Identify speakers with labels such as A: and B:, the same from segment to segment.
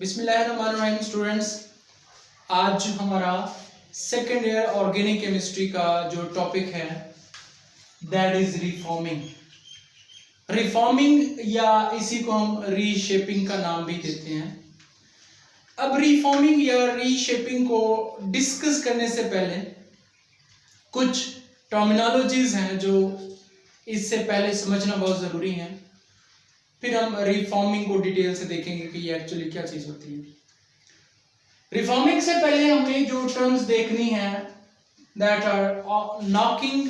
A: बिस्मिल्लाहिर्रहमानिर्रहीम स्टूडेंट्स, आज हमारा सेकेंड ईयर ऑर्गेनिक केमिस्ट्री का जो टॉपिक है दैट इज रिफॉर्मिंग या इसी को हम रीशेपिंग का नाम भी देते हैं। अब रिफॉर्मिंग या रीशेपिंग को डिस्कस करने से पहले कुछ टर्मिनोलॉजीज हैं जो इससे पहले समझना बहुत ज़रूरी है, फिर हम रिफॉर्मिंग को डिटेल से देखेंगे कि ये एक्चुअली क्या चीज़ होती है। रिफॉर्मिंग से पहले हमें जो टर्म्स देखनी है that are knocking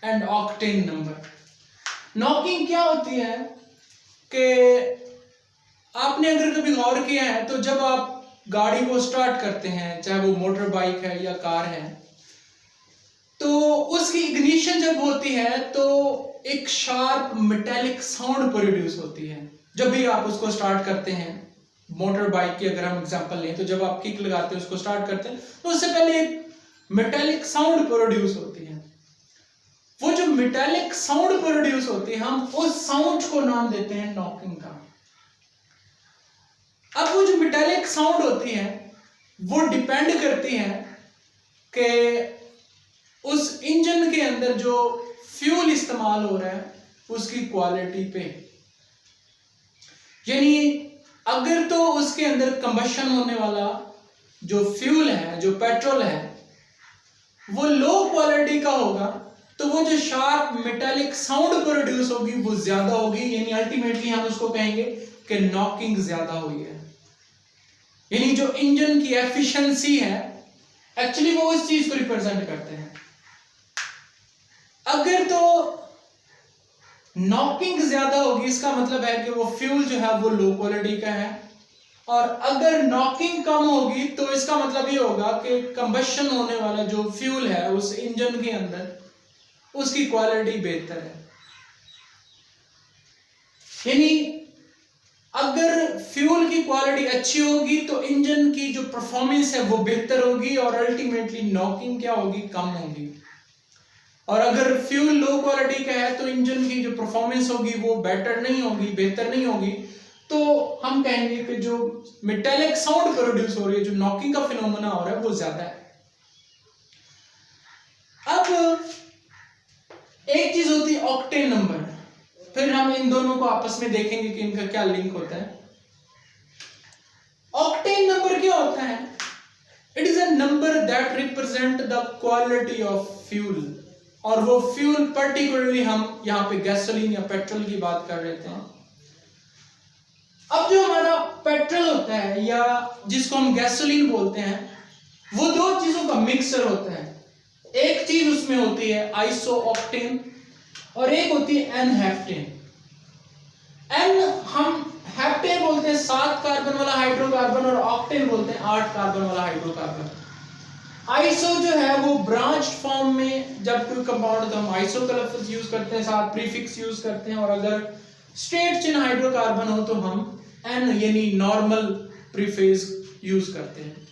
A: and octane number. Knocking क्या होती है कि आपने अगर कभी गौर किया है तो जब आप गाड़ी को स्टार्ट करते हैं, चाहे वो मोटर बाइक है या कार है, तो उसकी इग्निशन जब होती है तो एक शार्प मेटेलिक साउंड प्रोड्यूस होती है। जब भी आप उसको स्टार्ट करते हैं, मोटर बाइक की अगर हम एग्जांपल लें तो जब आप किक लगाते हैं, उसको स्टार्ट करते हैं तो उससे पहले एक मेटेलिक साउंड प्रोड्यूस होती है। वो जो मेटेलिक साउंड प्रोड्यूस होती है, हम उस साउंड को नाम देते हैं नॉकिंग का। अब वो जो मेटेलिक साउंड होती है वो डिपेंड करती है कि उस इंजन के अंदर जो फ्यूल इस्तेमाल हो रहा है उसकी क्वालिटी पे। यानी अगर तो उसके अंदर कंबशन होने वाला जो फ्यूल है, जो पेट्रोल है, वो लो क्वालिटी का होगा तो वो जो शार्प मेटालिक साउंड प्रोड्यूस होगी वो ज्यादा होगी। यानी अल्टीमेटली हम उसको कहेंगे कि नॉकिंग ज्यादा हुई है। यानी जो इंजन की एफिशिएंसी है एक्चुअली वो उस चीज को रिप्रेजेंट करते हैं। अगर तो नॉकिंग ज्यादा होगी इसका मतलब है कि वो फ्यूल जो है वो लो क्वालिटी का है, और अगर नॉकिंग कम होगी तो इसका मतलब ये होगा कि कंबशन होने वाला जो फ्यूल है उस इंजन के अंदर उसकी क्वालिटी बेहतर है। यानी अगर फ्यूल की क्वालिटी अच्छी होगी तो इंजन की जो परफॉर्मेंस है वो बेहतर होगी और अल्टीमेटली नॉकिंग क्या होगी, कम होगी। और अगर फ्यूल लो क्वालिटी का है तो इंजन की जो परफॉर्मेंस होगी वो बेटर नहीं होगी, बेहतर नहीं होगी। तो हम कहेंगे कि जो मेटेलिक साउंड प्रोड्यूस हो रही है, जो नॉकिंग का फिनोमेना हो रहा है, वो ज्यादा है। अब एक चीज होती है ऑक्टेन नंबर, फिर हम इन दोनों को आपस में देखेंगे कि इनका क्या लिंक होता है। ऑक्टेन नंबर क्या होता है? It is a number that represent the quality of fuel, और वो फ्यूल पर्टिकुलरली हम यहाँ पे गैसोलीन या पेट्रोल की बात कर रहे थे। अब जो हमारा पेट्रोल होता है या जिसको हम गैसोलीन बोलते हैं, वो दो चीजों का मिक्सचर होता है। एक चीज उसमें होती है आइसोऑक्टेन और एक होती है एन-हेप्टेन। एन हम हेप्टेन बोलते हैं 7 कार्बन वाला हाइड्रोकार्बन, और ऑक्टेन बोलते हैं 8 कार्बन वाला हाइड्रोकार्बन। आइसो जो है वो ब्रांच्ड फॉर्म में जब कोई कंपाउंड तो हम आइसो का लफ्ज यूज करते हैं, साथ प्रीफिक्स यूज करते हैं, और अगर स्ट्रेट चेन हाइड्रोकार्बन हो तो हम एन यानी नॉर्मल प्रीफेस यूज करते हैं।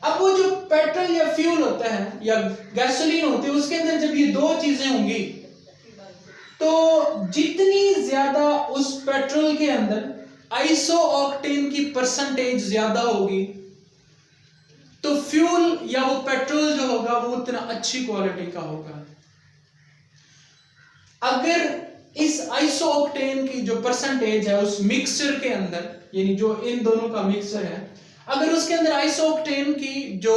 A: अब वो जो पेट्रोल या फ्यूल होता है या गैसोलीन होती है, उसके अंदर जब ये दो चीजें होंगी तो जितनी ज्यादा उस पेट्रोल के अंदर आइसो ऑक्टेन की परसेंटेज ज्यादा होगी तो फ्यूल या वो पेट्रोल जो होगा वो उतना अच्छी क्वालिटी का होगा। अगर इस आइसोऑक्टेन की जो परसेंटेज है उस मिक्सचर के अंदर, यानी जो इन दोनों का मिक्सचर है, अगर उसके अंदर आइसोऑक्टेन की जो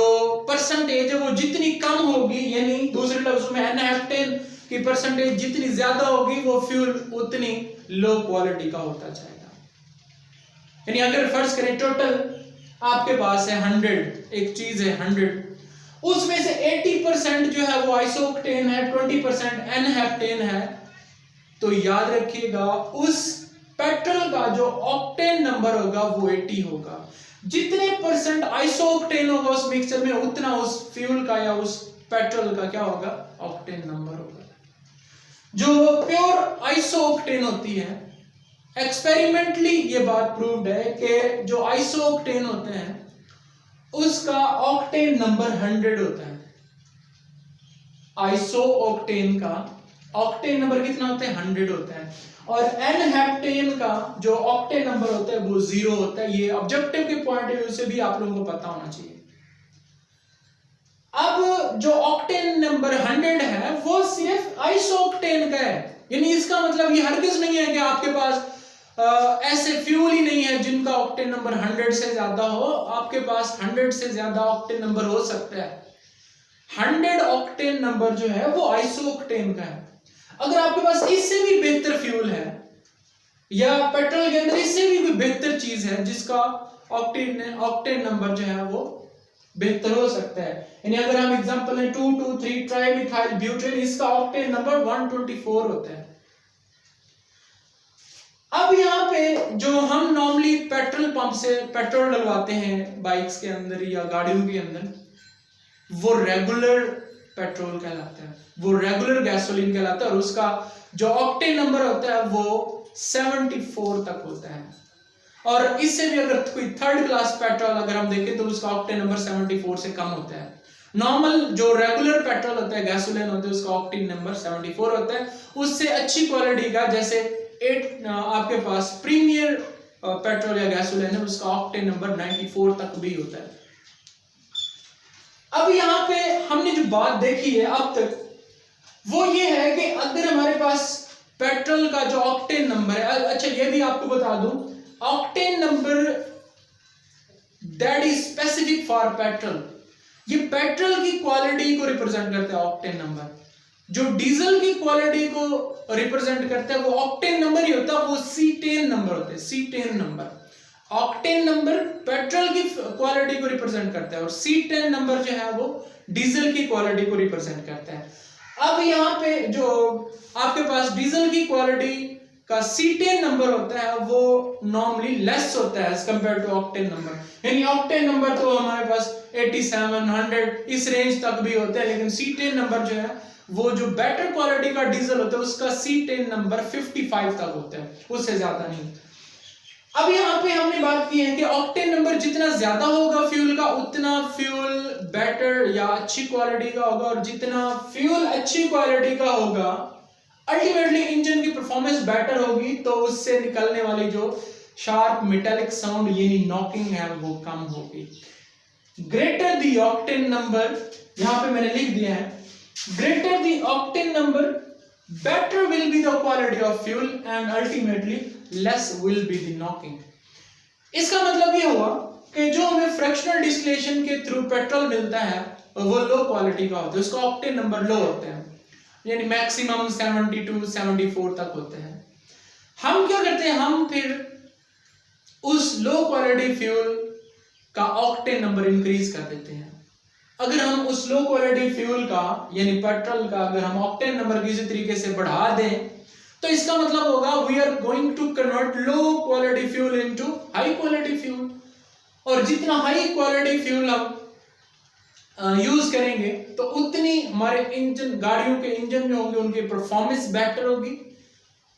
A: परसेंटेज है वो जितनी कम होगी, यानी दूसरे लफ्जों में एन-हेप्टेन की परसेंटेज जितनी ज्यादा होगी, वो फ्यूल उतनी लो क्वालिटी का होता जाएगा। यानी अगर फर्ज करें टोटल आपके पास है 100, एक चीज है 100, उसमें से 80% जो है वो आइसोऑक्टेन है, 20% एन-हेप्टेन है, तो याद रखिएगा उस पेट्रोल का जो ऑक्टेन नंबर होगा वो 80 होगा। जितने परसेंट आइसोऑक्टेन होगा उस मिक्सचर में, उतना उस फ्यूल का या उस पेट्रोल का क्या होगा, ऑक्टेन नंबर होगा। जो प्योर आइसोऑक्टेन होती है, एक्सपेरिमेंटली ये बात प्रूव्ड है कि जो आइसोऑक्टेन होते हैं उसका ऑक्टेन नंबर 100 होता है। आइसोऑक्टेन का ऑक्टेन नंबर कितना होता है, 100 होता है। और n हेप्टेन का जो ऑक्टेन नंबर होता है वो 0 होता है। ये ऑब्जेक्टिव के पॉइंट ऑफ व्यू से भी आप लोगों को पता होना चाहिए। अब जो ऑक्टेन नंबर 100 है वो सिर्फ आइसोक्टेन का है, यानी इसका मतलब ये हरगिज नहीं है कि आपके पास ऐसे फ्यूल ही नहीं है जिनका ऑक्टेन नंबर 100 से ज्यादा हो। आपके पास 100 से ज्यादा ऑक्टेन नंबर हो सकता है। 100 ऑक्टेन नंबर जो है वो आइसोक्टेन का है। अगर आपके पास इससे भी बेहतर फ्यूल है या पेट्रोल के अंदर इससे भी कोई बेहतर चीज है जिसका ऑक्टेन नंबर जो है वो बेहतर हो सकता है, यानी अगर हम एग्जांपल है 2,2,3 ट्राइमिथाइल ब्यूटेन, इसका ऑक्टेन नंबर 124 होता है। अब यहाँ पे जो हम नॉर्मली पेट्रोल पंप से पेट्रोल डलवाते हैं बाइक्स के अंदर या गाड़ियों के अंदर, वो रेगुलर पेट्रोल कहलाता है, वो रेगुलर गैसोलीन कहलाता है और उसका जो ऑक्टेन नंबर होता है वो 74 तक होता है। और इससे भी अगर कोई थर्ड क्लास पेट्रोल अगर हम देखें तो उसका ऑक्टेन नंबर 74 से कम होता है। नॉर्मल जो रेगुलर पेट्रोल होता है, गैसोलीन होता है, उसका ऑक्टेन नंबर 74 होता है। उससे अच्छी क्वालिटी का जैसे आपके पास प्रीमियर पेट्रोल या गैसोलीन है, उसका ऑक्टेन नंबर 94 तक भी होता है। अब यहाँ पे हमने जो बात देखी है अब तक वो ये है कि अगर हमारे पास पेट्रोल का जो ऑक्टेन नंबर है, अच्छा ये भी आपको बता दूं, octane number that is specific for petrol, ये पेट्रोल की क्वालिटी को रिप्रेजेंट करता है ऑक्टेन नंबर। जो डीजल की क्वालिटी को रिप्रेजेंट करता है वो ऑक्टेन नंबर ही होता है, वो C10 नंबर होते हैं, C10 number. Octane number petrol की क्वालिटी को रिप्रेजेंट करता है और C10 नंबर जो है वो डीजल की क्वालिटी को रिप्रेजेंट करता है। अब यहाँ पे जो आपके पास डीजल की क्वालिटी का C10 नंबर होता है वो नॉर्मली लेस होता है as compare to octane number, यानी ऑक्टेन नंबर तो हमारे पास 87, 100 इस रेंज तक भी होता है, लेकिन C10 नंबर जो है वो जो बेटर क्वालिटी का डीजल होता है उसका C10 नंबर 55 तक होता है, उससे ज्यादा नहीं। अब यहाँ पे हमने बात की है कि ऑक्टेन नंबर जितना ज्यादा होगा फ्यूल का उतना फ्यूल बेटर या अच्छी क्वालिटी का होगा, और जितना फ्यूल अच्छी क्वालिटी का होगा अल्टीमेटली इंजन की परफॉर्मेंस बेटर होगी, तो उससे निकलने वाली जो शार्प मेटालिक साउंड यानी नॉकिंग है वो कम होगी। ग्रेटर द ऑक्टेन नंबर, यहाँ पे मैंने लिख दिया है, greater the octane number better will be the quality of fuel and ultimately less will be the knocking। इसका मतलब ये हुआ कि जो हमें फ्रैक्शनल डिस्टिलेशन के थ्रू पेट्रोल मिलता है वो लो क्वालिटी का होता है, उसका ऑक्टेन नंबर लो होता है, यानी मैक्सिमम 72, 74 तक होते हैं। हम क्या करते हैं, हम फिर उस लो क्वालिटी फ्यूल का ऑक्टेन नंबर इंक्रीज कर देते हैं। अगर हम उस लो क्वालिटी फ्यूल का यानी पेट्रोल का अगर हम ऑक्टेन नंबर किसी तरीके से बढ़ा दें तो इसका मतलब होगा we are going to convert low quality fuel into high quality fuel, और जितना हाई क्वालिटी फ्यूल हम यूज करेंगे तो उतनी हमारे इंजन, गाड़ियों के इंजन जो होंगे उनकी परफॉर्मेंस बेटर होगी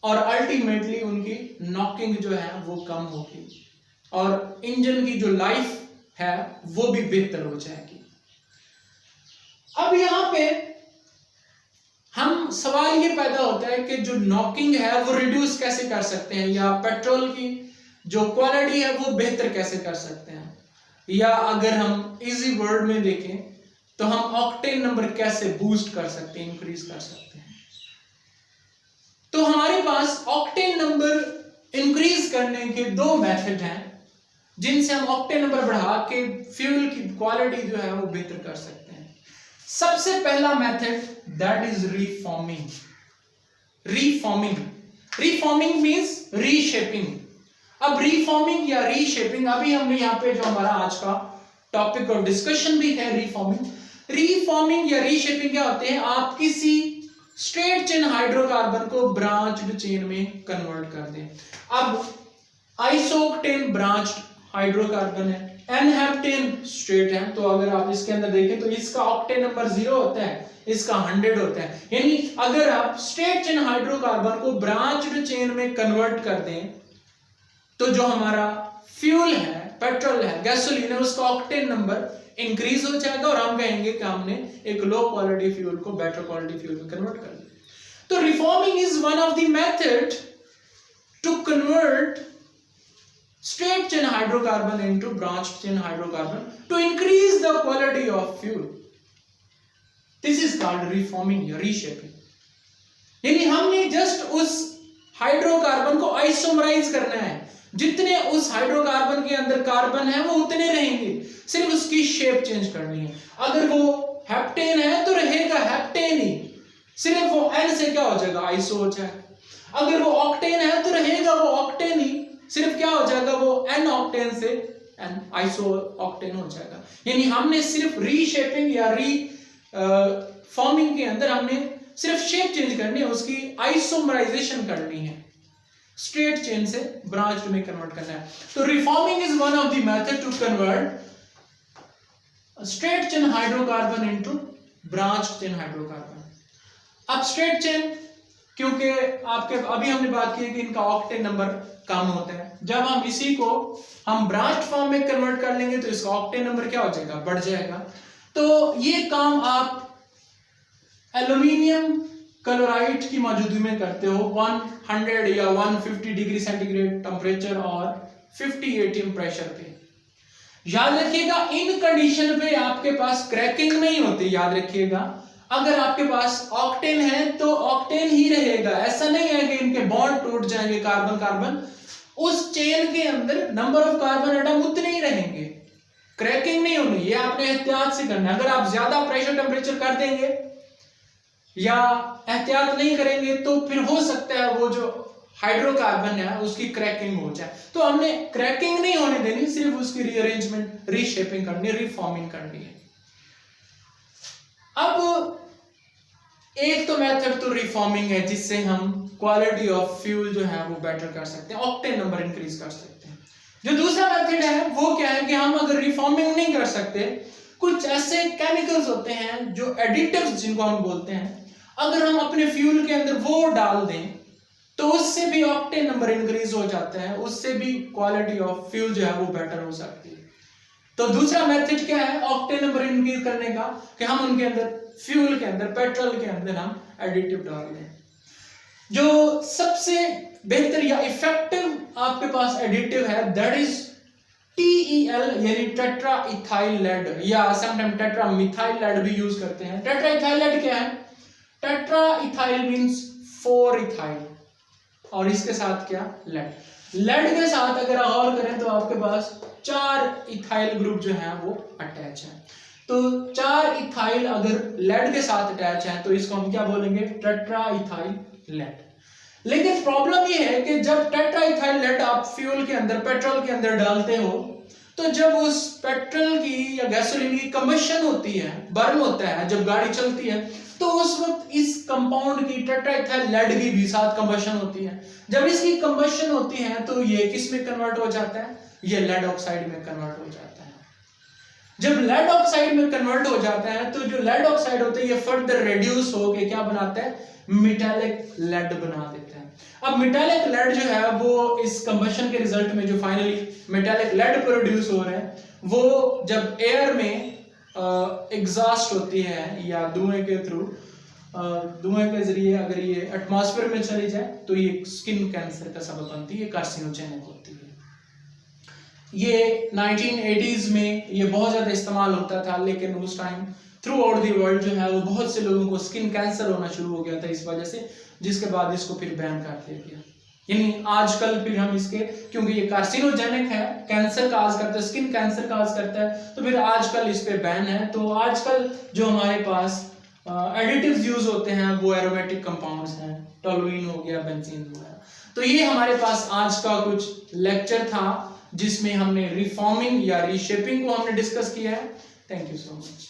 A: और अल्टीमेटली उनकी नॉकिंग जो है वो कम होगी और इंजन की जो लाइफ है वो भी बेहतर हो जाएगी। अब यहाँ पे हम सवाल ये पैदा होता है कि जो नॉकिंग है वो रिड्यूस कैसे कर सकते हैं, या पेट्रोल की जो क्वालिटी है वो बेहतर कैसे कर सकते हैं, या अगर हम इजी वर्ड में देखें तो हम ऑक्टेन नंबर कैसे बूस्ट कर सकते हैं, इंक्रीज कर सकते हैं। तो हमारे पास ऑक्टेन नंबर इंक्रीज करने के दो मेथड हैं जिनसे हम ऑक्टेन नंबर बढ़ा के फ्यूल की क्वालिटी जो है वो बेहतर कर सकते हैं। सबसे पहला method that is reforming. Reforming means reshaping. अब रीफॉर्मिंग या रीशेपिंग, अभी हमने यहाँ पे जो हमारा आज का टॉपिक और डिस्कशन भी है रीफॉर्मिंग या रीशेपिंग क्या होते हैं, आप किसी स्ट्रेट चेन हाइड्रोकार्बन को ब्रांच्ड चेन में कन्वर्ट कर दें। अब आइसोक्टेन ब्रांच्ड हाइड्रोकार्बन है, एनहेप्टेन स्ट्रेट है, तो अगर आप इसके अंदर देखें तो इसका ऑक्टेन नंबर 0 होता है, इसका 100 होता है। यानी अगर आप स्ट्रेट चेन हाइड्रोकार्बन को ब्रांच्ड चेन में कन्वर्ट कर दें तो जो हमारा फ्यूल है, पेट्रोल है, गैसोलीन है, उसका ऑक्टेन नंबर इंक्रीज हो जाएगा और हम कहेंगे कि हमने एक लो क्वालिटी फ्यूल को बेटर क्वालिटी फ्यूल में कन्वर्ट कर दिया। तो reforming is one of the method to convert straight chain hydrocarbon into branched chain hydrocarbon to increase the quality of fuel. This is called reforming या reshaping. यानी हमने just उस hydrocarbon को आइसोमराइज करना है, जितने उस हाइड्रोकार्बन के अंदर कार्बन है वो उतने रहेंगे, सिर्फ उसकी शेप चेंज करनी है। अगर वो हेप्टेन है तो रहेगा हेप्टेन ही, सिर्फ वो एन से क्या हो जाएगा, आइसो हो जाएगा। अगर वो ऑक्टेन है तो रहेगा वो ऑक्टेन ही, सिर्फ क्या हो जाएगा, वो एन ऑक्टेन से एन आइसो ऑक्टेन हो जाएगा। यानी हमने सिर्फ रीशेपिंग या फॉर्मिंग के अंदर हमने सिर्फ शेप चेंज करनी है, उसकी आइसोमराइजेशन करनी है, स्ट्रेट चेन से ब्रांच्ड में कन्वर्ट करना है। तो reforming is one of the method to convert straight chain hydrocarbon into branched chain hydrocarbon. अब स्ट्रेट चेन, क्योंकि आपके अभी हमने बात की है कि इनका ऑक्टेन नंबर कम होता है, जब हम इसी को हम ब्रांच्ड फॉर्म में कन्वर्ट कर लेंगे तो इसका ऑक्टेन नंबर क्या हो जाएगा, बढ़ जाएगा। तो ये काम आप एल्यूमिनियम क्लोराइड की मौजूदगी में करते हो 100 या 150 डिग्री सेंटीग्रेड टेम्परेचर और 50 एटीएम प्रेशर पे। याद रखिएगा इन कंडीशन पे आपके पास क्रैकिंग नहीं होती। याद रखिएगा अगर आपके पास ऑक्टेन है तो ऑक्टेन ही रहेगा, ऐसा नहीं है कि इनके बॉन्ड टूट जाएंगे कार्बन कार्बन, उस चेन के अंदर नंबर ऑफ कार्बन एटम उतने ही रहेंगे, क्रैकिंग नहीं होनी। ये आपने एहतियात से करना है। अगर आप ज्यादा प्रेशर टेम्परेचर कर देंगे या एहतियात नहीं करेंगे तो फिर हो सकता है वो जो हाइड्रोकार्बन है उसकी क्रैकिंग हो जाए। तो हमने क्रैकिंग नहीं होने देनी, सिर्फ उसकी रीअरेंजमेंट, रीशेपिंग करनी, रिफॉर्मिंग करनी है। अब एक तो मेथड तो रिफॉर्मिंग है जिससे हम क्वालिटी ऑफ फ्यूल जो है वो बेटर कर सकते हैं, ऑक्टेन नंबर इंक्रीज कर सकते हैं। जो दूसरा मेथड है वो क्या है कि हम अगर रिफॉर्मिंग नहीं कर सकते, कुछ ऐसे केमिकल्स होते हैं जो एडिटिव्स जिनको हम बोलते हैं, अगर हम अपने फ्यूल के अंदर वो डाल दें तो उससे भी ऑक्टेन नंबर इंक्रीज हो जाता है, उससे भी क्वालिटी ऑफ फ्यूल जो है वो बेटर हो सकती है। तो दूसरा मेथड क्या है ऑक्टेन नंबर इंक्रीज करने का, कि हम उनके अंदर फ्यूल के अंदर, पेट्रोल के अंदर हम एडिटिव डाल दें। जो सबसे बेहतर या इफेक्टिव आपके पास एडिटिव है दैट इज TEL यानी टेट्रा इथाइल लेड, या समटाइम टेट्रा मिथाइल लेड भी यूज करते हैं। टेट्रा इथाइल लेड क्या है, टेट्रा इथाइल मींस 4 इथाइल और इसके साथ क्या, लेड। लेड के साथ अगर और करें तो आपके पास 4 इथाइल ग्रुप जो है वो अटैच है। तो 4 इथाइल अगर लेड के साथ अटैच है तो इसको हम क्या बोलेंगे, टेट्रा इथाइल लेड। लेकिन प्रॉब्लम ये है कि जब टेट्रा इथाइल लेड आप फ्यूल के अंदर, पेट्रोल के अंदर डालते हो, तो जब उस पेट्रोल की या गैसोलीन की कंबशन होती है, बर्न होता है, जब गाड़ी चलती है, तो उस वक्त इस कंपाउंड की, टेट्रा इथाइल लेड की भी साथ कंबशन होती है। जब इसकी कंबशन होती है तो ये किस में कन्वर्ट हो जाता है, ये लेड ऑक्साइड में कन्वर्ट हो जाता है। जब लेड ऑक्साइड में कन्वर्ट हो जाता है तो जो लेड ऑक्साइड होता है ये फर्दर रिड्यूस होके क्या बनाता है, मेटालिक लेड बना देता है। अब मेटालिक लेड जो है वो इस कंबशन के रिजल्ट में जो फाइनली मेटालिक लेड प्रोड्यूस हो रहा है, वो जब एयर में एग्जॉस्ट होती है या धुएं के थ्रू, धुएं के जरिए अगर ये एटमॉस्फेयर में चली जाए तो ये स्किन कैंसर का सबब बनती है, ये कार्सिनोजेनिक होती है। ये 1980s में ये बहुत ज्यादा इस्तेमाल होता था, लेकिन उस time through out the world जो है वो बहुत से लोगों को स्किन कैंसर होना शुरू हो गया था इस वजह से, जिसके बाद इसको फिर बैन कर दिया गया। यानी आजकल फिर हम इसके, क्योंकि ये कार्सिनोजेनिक है, कैंसर काज करता है, स्किन कैंसर काज करता है, तो फिर आजकल इस पे बैन है। तो आजकल जो हमारे पास एडिटिव्स यूज होते हैं वो एरोमेटिक कंपाउंड्स हैं, टोलुइन हो गया, बेंजीन हो गया। तो ये हमारे पास आज का कुछ लेक्चर था जिसमें हमने रिफॉर्मिंग या रीशेपिंग को हमने डिस्कस किया है। Thank you so much.